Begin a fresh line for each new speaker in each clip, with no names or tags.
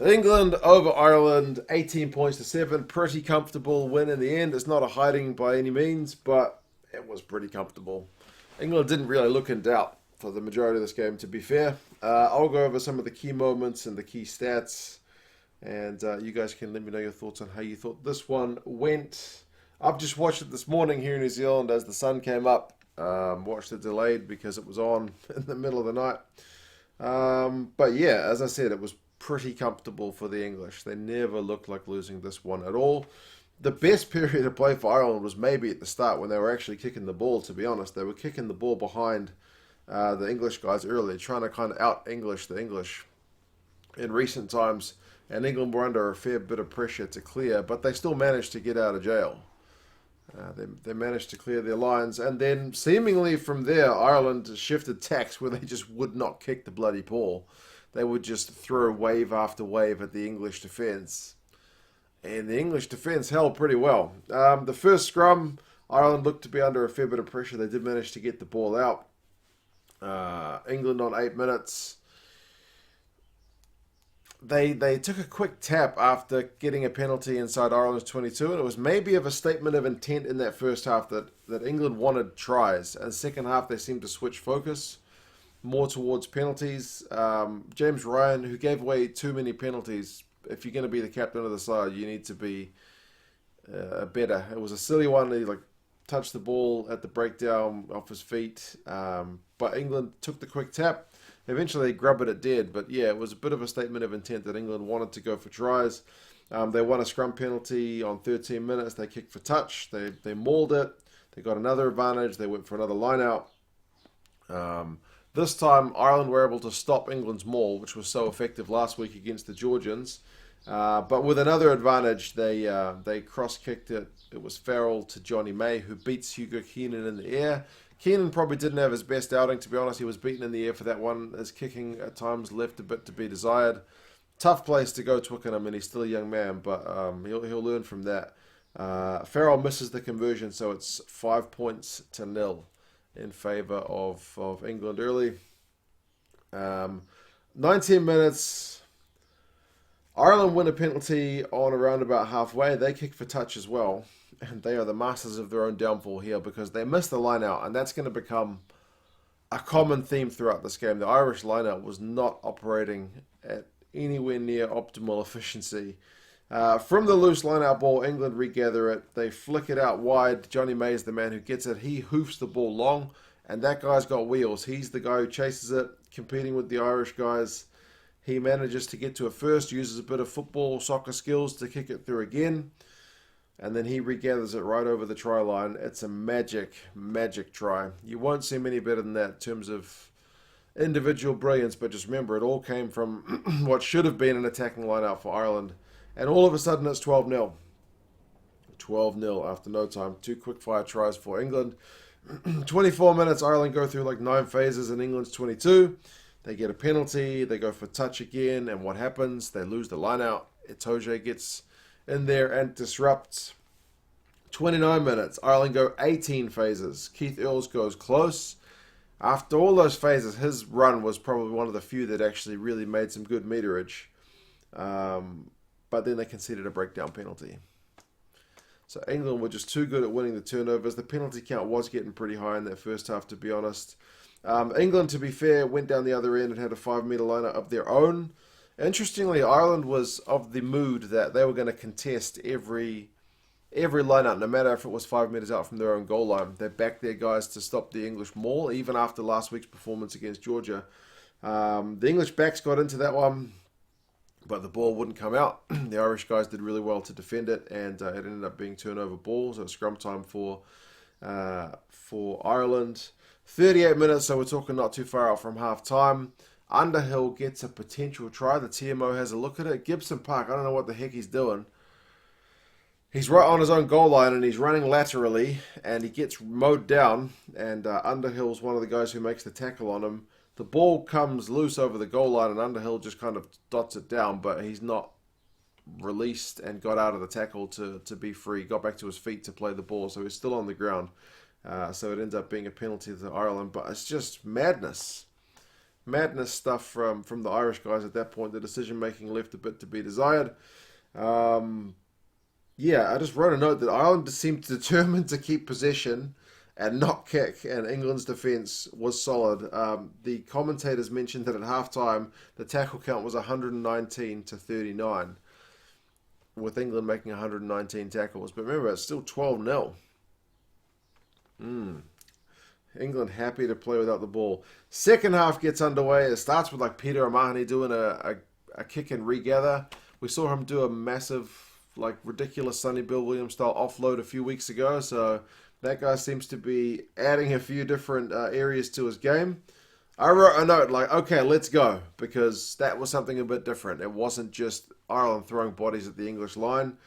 England over Ireland, 18 points to 7. Pretty comfortable win in the end. It's not a hiding by any means, but it was pretty comfortable. England didn't really look in doubt for the majority of this game, to be fair. I'll go over some of the key moments and the key stats, and you guys can let me know your thoughts on how you thought this one went. I've just watched it this morning here in New Zealand as the sun came up. Watched it delayed because it was on in the middle of the night. But yeah, as I said, it was pretty comfortable for the English. They never looked like losing this one at all. The best period to play for Ireland was maybe at the start when they were actually kicking the ball, to be honest. They were kicking the ball behind the English guys early, trying to kind of out-English the English in recent times. And England were under a fair bit of pressure to clear, but they still managed to get out of jail. They managed to clear their lines, and then seemingly from there, Ireland shifted tacks where they just would not kick the bloody ball. They would just throw wave after wave at the English defence, and the English defence held pretty well. The first scrum, Ireland looked to be under a fair bit of pressure. They did manage to get the ball out. England on 8 minutes. They took a quick tap after getting a penalty inside Ireland's 22, and it was maybe of a statement of intent in that first half that England wanted tries. And second half, they seemed to switch focus more towards penalties. James Ryan, who gave away too many penalties, if you're going to be the captain of the side, you need to be better. It was a silly one. He touched the ball at the breakdown off his feet, but England took the quick tap. Eventually, Grubbett it did, but yeah, it was a bit of a statement of intent that England wanted to go for tries. They won a scrum penalty on 13 minutes. They kicked for touch. They mauled it. They got another advantage. They went for another line out. This time, Ireland were able to stop England's maul, which was so effective last week against the Georgians. But with another advantage, they cross-kicked it. It was Farrell to Johnny May, who beats Hugo Keenan in the air. Keenan probably didn't have his best outing, to be honest. He was beaten in the air for that one. His kicking at times left a bit to be desired. Tough place to go, Twickenham, and he's still a young man, but he'll learn from that. Farrell misses the conversion, so it's 5 points to 0 in favour of England early. 19 minutes. Ireland win a penalty on around about halfway. They kick for touch as well. And they are the masters of their own downfall here because they missed the line out, and that's going to become a common theme throughout this game. The Irish line out was not operating at anywhere near optimal efficiency. From the loose line out ball, England regather it. They flick it out wide. Johnny May is the man who gets it. He hoofs the ball long, and that guy's got wheels. He's the guy who chases it, competing with the Irish guys. He manages to get to it first, uses a bit of football, soccer skills to kick it through again. And then he regathers it right over the try line. It's a magic, magic try. You won't see many better than that in terms of individual brilliance, but just remember, it all came from what should have been an attacking line-out for Ireland. And all of a sudden, it's 12-0. 12-0 after no time. Two quick-fire tries for England. 24 minutes, Ireland go through 9 phases in England's 22. They get a penalty. They go for touch again. And what happens? They lose the line-out. Itoje gets in there and disrupts. 29 minutes. Ireland go 18 phases. Keith Earls goes close. After all those phases, his run was probably one of the few that actually really made some good meterage. But then they conceded a breakdown penalty. So England were just too good at winning the turnovers. The penalty count was getting pretty high in that first half, to be honest. England, to be fair, went down the other end and had a 5-metre line of their own. Interestingly, Ireland was of the mood that they were going to contest every line-out, no matter if it was 5 metres out from their own goal line. They backed their guys to stop the English maul, even after last week's performance against Georgia. The English backs got into that one, but the ball wouldn't come out. The Irish guys did really well to defend it, and it ended up being turnover balls. So it was scrum time for Ireland. 38 minutes, so we're talking not too far out from half-time. Underhill gets a potential try. The TMO has a look at it. Gibson Park, I don't know what the heck he's doing. He's right on his own goal line and he's running laterally and he gets mowed down. And Underhill's one of the guys who makes the tackle on him. The ball comes loose over the goal line and Underhill just kind of dots it down, but he's not released and got out of the tackle to be free. Got back to his feet to play the ball, so he's still on the ground. So it ends up being a penalty to Ireland, but it's just madness. Madness stuff from the Irish guys at that point. The decision making left a bit to be desired. Um, yeah, I just wrote a note that Ireland seemed determined to keep possession and not kick, and England's defence was solid. The commentators mentioned that at halftime the tackle count was 119 to 39, with England making 119 tackles. But remember, it's still 12-0. England happy to play without the ball. Second half gets underway. It starts with like Peter O'Mahony doing a kick and regather. We saw him do a massive, like ridiculous Sonny Bill Williams style offload a few weeks ago. So that guy seems to be adding a few different areas to his game. I wrote a note like, okay, let's go, because that was something a bit different. It wasn't just Ireland throwing bodies at the English line.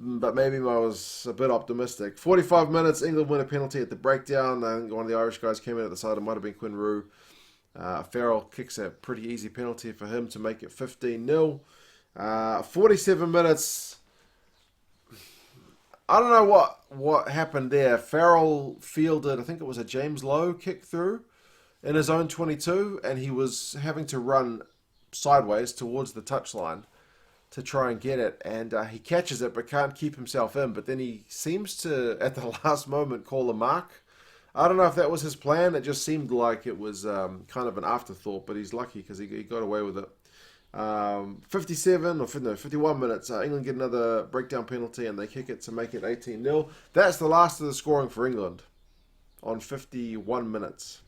But maybe I was a bit optimistic. 45 minutes, England win a penalty at the breakdown. I think one of the Irish guys came in at the side. It might have been Quinn Roux. Farrell kicks a pretty easy penalty for him to make it 15-0. 47 minutes. I don't know what happened there. Farrell fielded, I think it was a James Lowe kick through in his own 22, and he was having to run sideways towards the touchline to try and get it, and he catches it but can't keep himself in. But then he seems to, at the last moment, call a mark. I don't know if that was his plan. It just seemed like it was kind of an afterthought, but he's lucky because he got away with it. 51 minutes, England get another breakdown penalty and they kick it to make it 18-0. That's the last of the scoring for England on 51 minutes.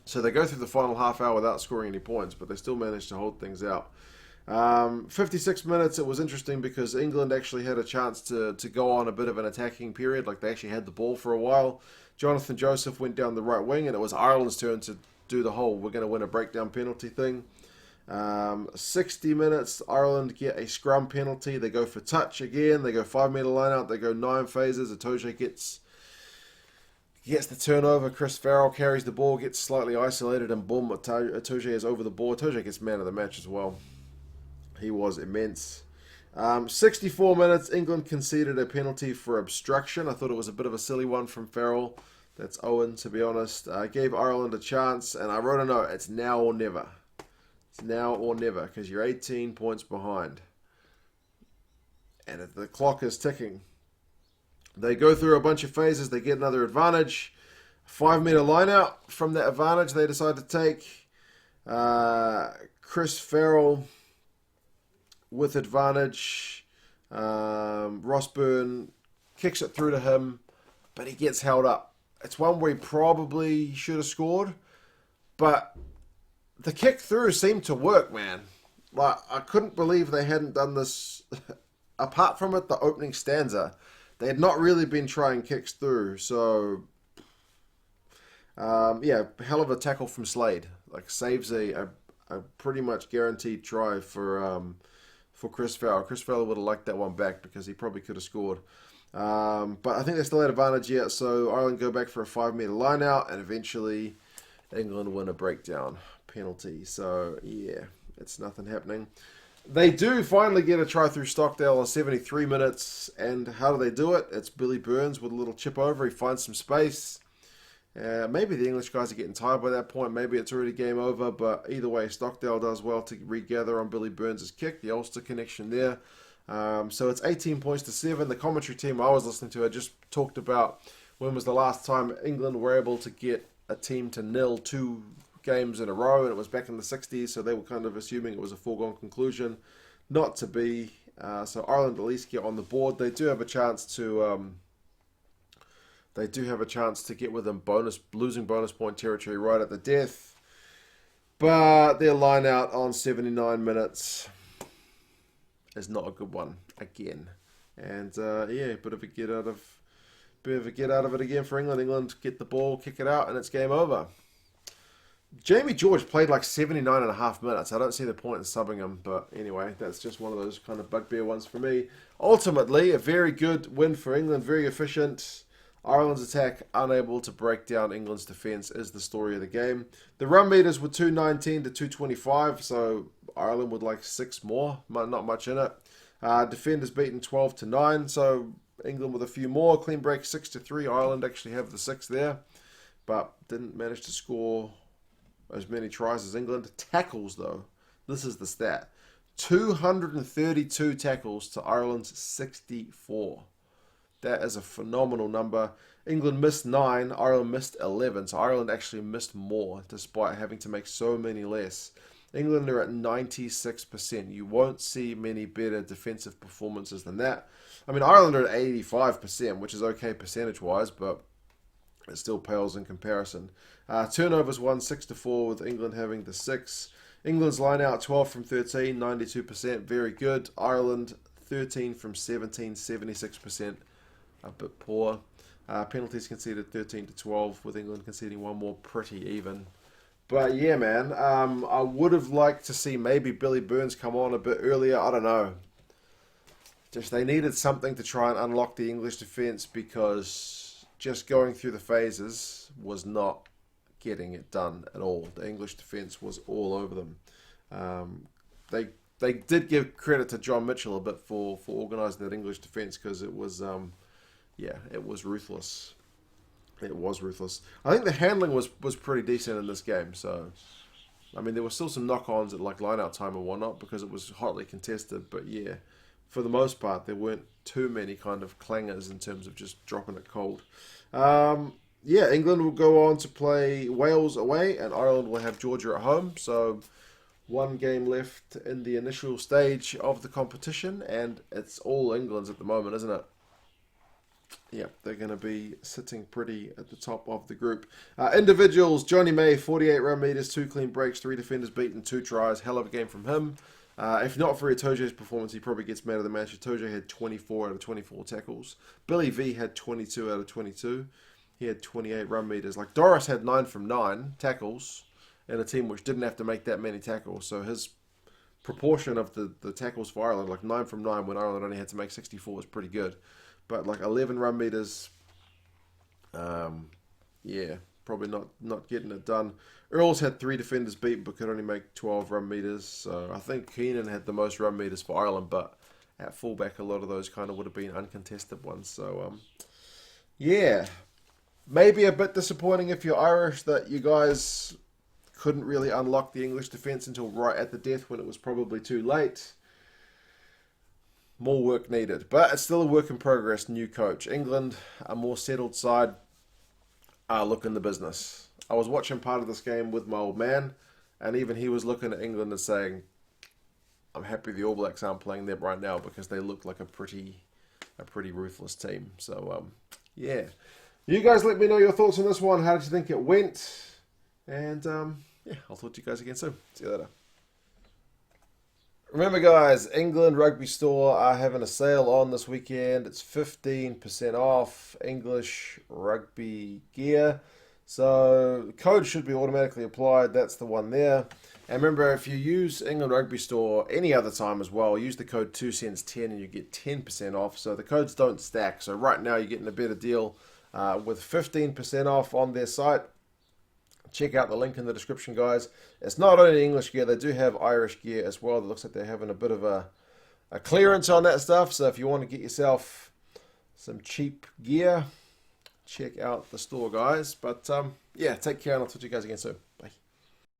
So they go through the final half hour without scoring any points, but they still managed to hold things out. 56 minutes, it was interesting because England actually had a chance to go on a bit of an attacking period. Like they actually had the ball for a while. Jonathan Joseph went down the right wing and it was Ireland's turn to do the whole we're going to win a breakdown penalty thing. 60 minutes, Ireland get a scrum penalty. They go for touch again. They go 5-metre line out. They go 9 phases. Itoje gets the turnover. Chris Farrell carries the ball, gets slightly isolated, and boom, Itoje is over the ball. Itoje gets man of the match as well. He was immense. 64 minutes, England conceded a penalty for obstruction. I thought it was a bit of a silly one from Farrell. That's Owen, to be honest. Gave Ireland a chance, and I wrote a note. It's now or never. It's now or never, because you're 18 points behind. And the clock is ticking. They go through a bunch of phases. They get another advantage. 5-metre line out. From that advantage, they decide to take Chris Farrell with advantage. Ross Byrne kicks it through to him, but he gets held up. It's one where he probably should have scored, but the kick through seemed to work, man. Like, I couldn't believe they hadn't done this. Apart from it, the opening stanza, they had not really been trying kicks through. So, yeah, hell of a tackle from Slade. Like, saves a pretty much guaranteed try for Chris Farrell. Chris Farrell would have liked that one back because he probably could have scored. But I think they still had advantage yet. So Ireland go back for a 5-metre line out, and eventually England win a breakdown penalty. So, yeah, it's nothing happening. They do finally get a try through Stockdale on 73 minutes. And how do they do it? It's Billy Burns with a little chip over. He finds some space. Maybe the English guys are getting tired by that point. Maybe it's already game over. But either way, Stockdale does well to regather on Billy Burns' kick. The Ulster connection there. So it's 18 points to 7. The commentary team I was listening to had just talked about when was the last time England were able to get a team to nil 2 games in a row, and it was back in the 60s, so they were kind of assuming it was a foregone conclusion. Not to be. So Ireland at least get on the board. They do have a chance to get within losing bonus point territory right at the death. But their line out on 79 minutes is not a good one again. And yeah, bit of a get out of it again for England. England get the ball, kick it out, and it's game over. Jamie George played like 79 and a half minutes. I don't see the point in subbing him, but anyway, that's just one of those kind of bugbear ones for me. Ultimately, a very good win for England, very efficient. Ireland's attack unable to break down England's defence is the story of the game. The run meters were 219 to 225, so Ireland would like 6 more, not much in it. Defenders beaten 12 to 9, so England with a few more. Clean break 6 to 3. Ireland actually have the 6 there, but didn't manage to score as many tries as England. Tackles, though, this is the stat. 232 tackles to Ireland's 64. That is a phenomenal number. England missed 9, Ireland missed 11. So Ireland actually missed more despite having to make so many less. England are at 96%. You won't see many better defensive performances than that. I mean, Ireland are at 85%, which is okay percentage-wise, but it still pales in comparison. Turnovers won 6-4 with England having the 6. England's line out 12 from 13, 92%, very good. Ireland 13 from 17, 76%, a bit poor. Penalties conceded 13-12, with England conceding one more, pretty even. But yeah, man, I would have liked to see maybe Billy Burns come on a bit earlier. I don't know. Just they needed something to try and unlock the English defence, because just going through the phases was not getting it done at all. The English defence was all over them. They did give credit to John Mitchell a bit for organising that English defence, because it was it was ruthless. It was ruthless. I think the handling was pretty decent in this game. So, I mean, there were still some knock-ons at like line-out time and whatnot, because it was hotly contested. But yeah, for the most part, there weren't too many kind of clangers in terms of just dropping it cold. Yeah, England will go on to play Wales away, and Ireland will have Georgia at home. So, one game left in the initial stage of the competition, and it's all England's at the moment, isn't it? Yeah, they're going to be sitting pretty at the top of the group. Individuals, Johnny May, 48 run meters, 2 clean breaks, 3 defenders beaten, 2 tries. Hell of a game from him. If not for Itoje's performance, he probably gets man of the match. Itoje had 24 out of 24 tackles. Billy V had 22 out of 22. He had 28 run meters. Like, Doris had 9 from 9 tackles in a team which didn't have to make that many tackles. So his proportion of the tackles for Ireland, like 9 from 9 when Ireland only had to make 64, was pretty good. But like 11 run meters, yeah, probably not getting it done. Earls had 3 defenders beat, but could only make 12 run meters. So I think Keenan had the most run meters for Ireland, but at fullback, a lot of those kind of would have been uncontested ones. So, yeah, maybe a bit disappointing if you're Irish that you guys couldn't really unlock the English defence until right at the death, when it was probably too late. More work needed, but it's still a work in progress. New coach. England, a more settled side, are looking the business. I was watching part of this game with my old man, and even he was looking at England and saying, I'm happy the All Blacks aren't playing them right now, because they look like a pretty ruthless team. So, yeah. You guys let me know your thoughts on this one. How did you think it went? And, yeah, I'll talk to you guys again soon. See you later. Remember, guys, England Rugby Store are having a sale on this weekend. It's 15% off English rugby gear. So the code should be automatically applied. That's the one there. And remember, if you use England Rugby Store any other time as well, use the code 2cents10 and you get 10% off. So the codes don't stack. So right now you're getting a better deal with 15% off on their site. Check out the link in the description, guys. It's not only English gear. They do have Irish gear as well. It looks like they're having a bit of a clearance on that stuff. So if you want to get yourself some cheap gear, check out the store, guys. But, yeah, take care, and I'll talk to you guys again soon.